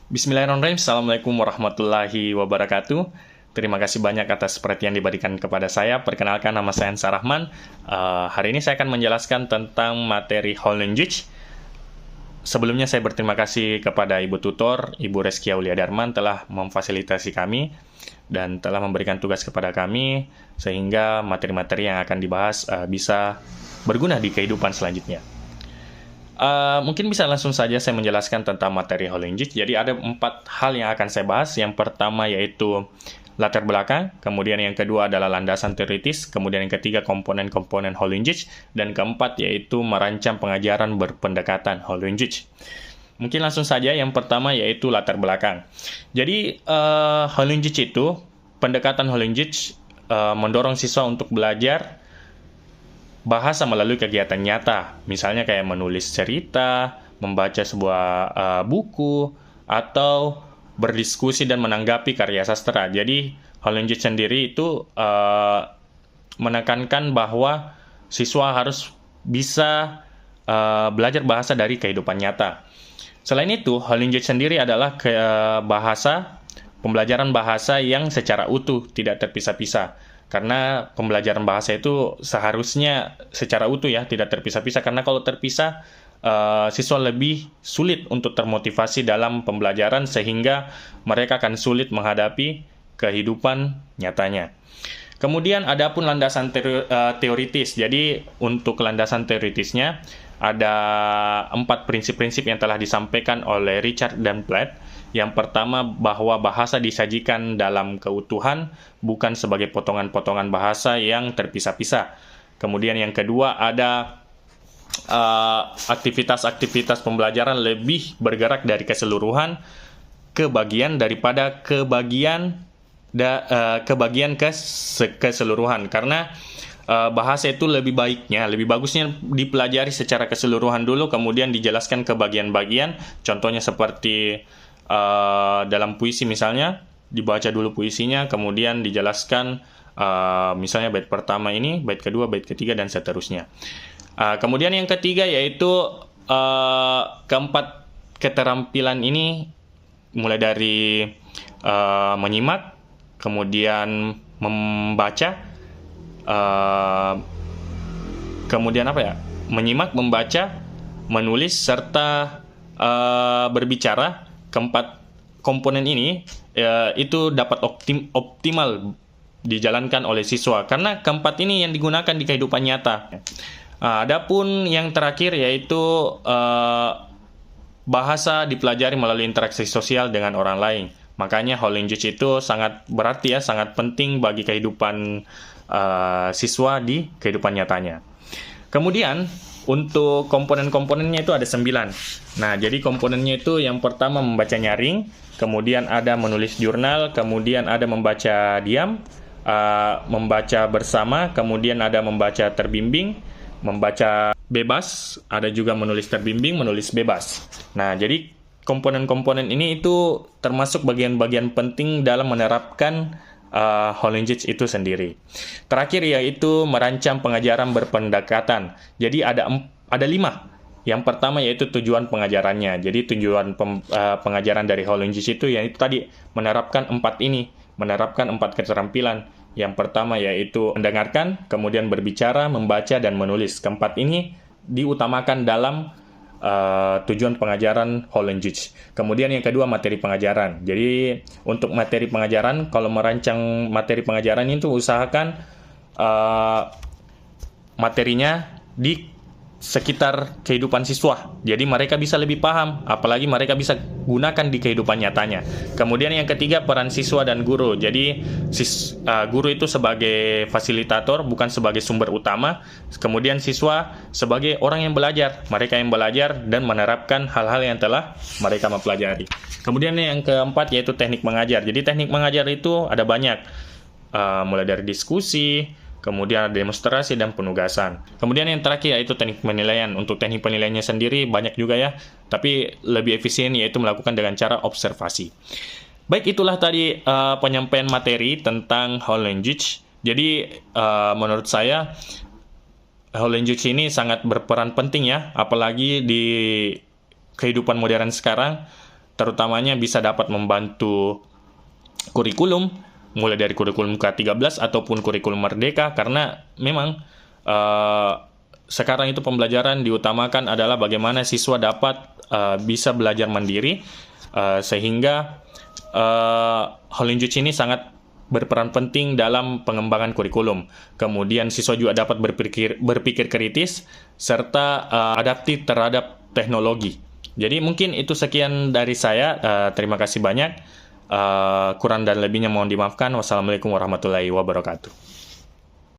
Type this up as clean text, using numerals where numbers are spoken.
Bismillahirrahmanirrahim. Assalamualaikum warahmatullahi wabarakatuh. Terima kasih banyak atas perhatian diberikan kepada saya. Perkenalkan, nama saya Ansar Rahman. Hari ini saya akan menjelaskan tentang materi whole language. Sebelumnya saya berterima kasih kepada Ibu Tutor, Ibu Reskia Aulia Darman telah memfasilitasi kami dan telah memberikan tugas kepada kami sehingga materi-materi yang akan dibahas bisa berguna di kehidupan selanjutnya. Mungkin bisa langsung saja saya menjelaskan tentang materi whole language. Jadi ada 4 hal yang akan saya bahas. Yang pertama yaitu latar belakang, kemudian yang kedua adalah landasan teoritis, kemudian yang ketiga komponen-komponen whole language, dan keempat yaitu merancang pengajaran berpendekatan whole language. Mungkin langsung saja yang pertama yaitu latar belakang. Jadi whole language itu, pendekatan whole language mendorong siswa untuk belajar bahasa melalui kegiatan nyata, misalnya kayak menulis cerita, membaca sebuah buku, atau berdiskusi dan menanggapi karya sastra. Jadi, whole language sendiri itu menekankan bahwa siswa harus bisa belajar bahasa dari kehidupan nyata. Selain itu, whole language sendiri adalah pembelajaran bahasa yang secara utuh, tidak terpisah-pisah. Karena pembelajaran bahasa itu seharusnya secara utuh ya, tidak terpisah-pisah. Karena kalau terpisah, siswa lebih sulit untuk termotivasi dalam pembelajaran sehingga mereka akan sulit menghadapi kehidupan nyatanya. Kemudian ada pun landasan teoritis. Jadi untuk landasan teoritisnya ada 4 prinsip-prinsip yang telah disampaikan oleh Richard dan Platt. Yang pertama, bahwa bahasa disajikan dalam keutuhan, bukan sebagai potongan-potongan bahasa yang terpisah-pisah. Kemudian yang kedua, ada aktivitas-aktivitas pembelajaran lebih bergerak dari keseluruhan ke bagian daripada kebagian ke keseluruhan. Karena bahasa itu lebih bagusnya dipelajari secara keseluruhan dulu, kemudian dijelaskan ke bagian-bagian. Contohnya seperti dalam puisi misalnya, dibaca dulu puisinya, kemudian dijelaskan misalnya bait pertama ini, bait kedua, bait ketiga, dan seterusnya. Kemudian yang ketiga yaitu keempat keterampilan ini, mulai dari menyimak, kemudian membaca, kemudian menyimak, membaca, menulis, serta berbicara. Keempat komponen ini itu dapat optimal dijalankan oleh siswa karena keempat ini yang digunakan di kehidupan nyata. Adapun yang terakhir yaitu bahasa dipelajari melalui interaksi sosial dengan orang lain. Makanya whole language itu sangat berarti ya, sangat penting bagi kehidupan siswa di kehidupan nyatanya. Kemudian untuk komponen-komponennya itu ada 9. Nah, jadi komponennya itu yang pertama membaca nyaring, kemudian ada menulis jurnal, kemudian ada membaca diam, membaca bersama, kemudian ada membaca terbimbing, membaca bebas, ada juga menulis terbimbing, menulis bebas. Nah, jadi komponen-komponen ini itu termasuk bagian-bagian penting dalam menerapkan whole language itu sendiri. Terakhir yaitu merancang pengajaran berpendekatan. Jadi ada 5. Yang pertama yaitu tujuan pengajarannya. Jadi tujuan pengajaran dari whole language itu yaitu tadi menerapkan 4 ini, menerapkan 4 keterampilan. Yang pertama yaitu mendengarkan, kemudian berbicara, membaca, dan menulis. Keempat ini diutamakan dalam tujuan pengajaran whole language. Kemudian yang kedua, materi pengajaran. Jadi untuk materi pengajaran, kalau merancang materi pengajaran itu usahakan materinya di sekitar kehidupan siswa. Jadi mereka bisa lebih paham, apalagi mereka bisa gunakan di kehidupan nyatanya. Kemudian yang ketiga, peran siswa dan guru. Jadi guru itu sebagai fasilitator, bukan sebagai sumber utama. Kemudian siswa sebagai orang yang belajar, mereka yang belajar dan menerapkan hal-hal yang telah mereka mempelajari. Kemudian yang keempat yaitu teknik mengajar. Jadi teknik mengajar itu ada banyak, mulai dari diskusi, kemudian ada demonstrasi dan penugasan. Kemudian yang terakhir yaitu teknik penilaian. Untuk teknik penilaiannya sendiri banyak juga ya, tapi lebih efisien yaitu melakukan dengan cara observasi. Baik, itulah tadi penyampaian materi tentang whole language. Jadi menurut saya whole language ini sangat berperan penting ya, apalagi di kehidupan modern sekarang. terutamanya bisa dapat membantu kurikulum, mulai dari kurikulum K13 ataupun kurikulum Merdeka, karena memang sekarang itu pembelajaran diutamakan adalah bagaimana siswa dapat bisa belajar mandiri, sehingga Holinjuch ini sangat berperan penting dalam pengembangan kurikulum. Kemudian siswa juga dapat berpikir kritis serta adaptif terhadap teknologi. Jadi mungkin itu sekian dari saya. Terima kasih banyak. Kurang dan lebihnya mohon dimaafkan. Wassalamualaikum warahmatullahi wabarakatuh.